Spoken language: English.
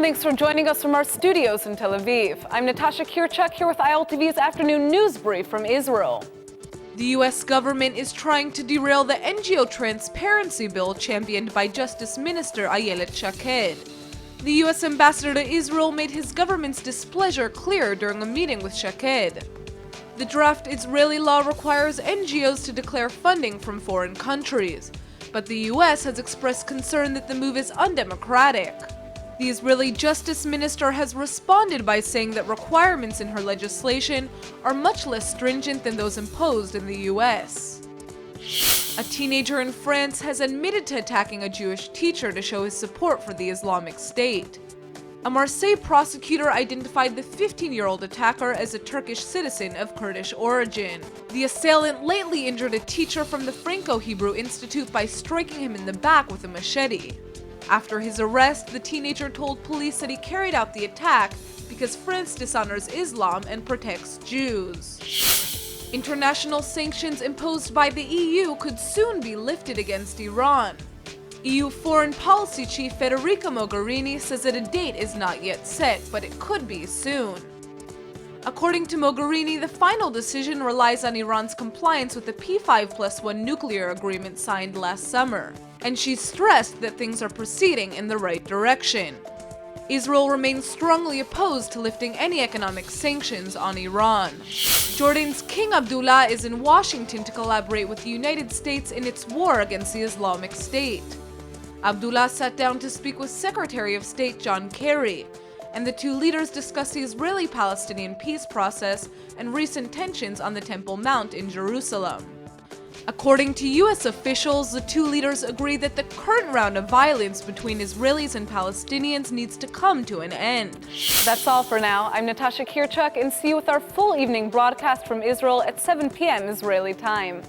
thanks for joining us from our studios in Tel Aviv. I'm Natasha Kirchuk here with ILTV's afternoon news brief from Israel. The U.S. government is trying to derail the NGO transparency bill championed by Justice Minister Ayelet Shaked. The U.S. ambassador to Israel made his government's displeasure clear during a meeting with Shaked. The draft Israeli law requires NGOs to declare funding from foreign countries, but the U.S. has expressed concern that the move is undemocratic. The Israeli Justice Minister has responded by saying that requirements in her legislation are much less stringent than those imposed in the US. A teenager in France has admitted to attacking a Jewish teacher to show his support for the Islamic State. A Marseille prosecutor identified the 15-year-old attacker as a Turkish citizen of Kurdish origin. The assailant lately injured a teacher from the Franco-Hebrew Institute by striking him in the back with a machete. After his arrest, the teenager told police that he carried out the attack because France dishonors Islam and protects Jews. International sanctions imposed by the EU could soon be lifted against Iran. EU Foreign Policy Chief Federica Mogherini says that a date is not yet set, but it could be soon. According to Mogherini, the final decision relies on Iran's compliance with the P5+1 nuclear agreement signed last summer, and she stressed that things are proceeding in the right direction. Israel remains strongly opposed to lifting any economic sanctions on Iran. Jordan's King Abdullah is in Washington to collaborate with the United States in its war against the Islamic State. Abdullah sat down to speak with Secretary of State John Kerry, and the two leaders discussed the Israeli-Palestinian peace process and recent tensions on the Temple Mount in Jerusalem. According to U.S. officials, the two leaders agree that the current round of violence between Israelis and Palestinians needs to come to an end. That's all for now. I'm Natasha Kirchuk, and see you with our full evening broadcast from Israel at 7 p.m. Israeli time.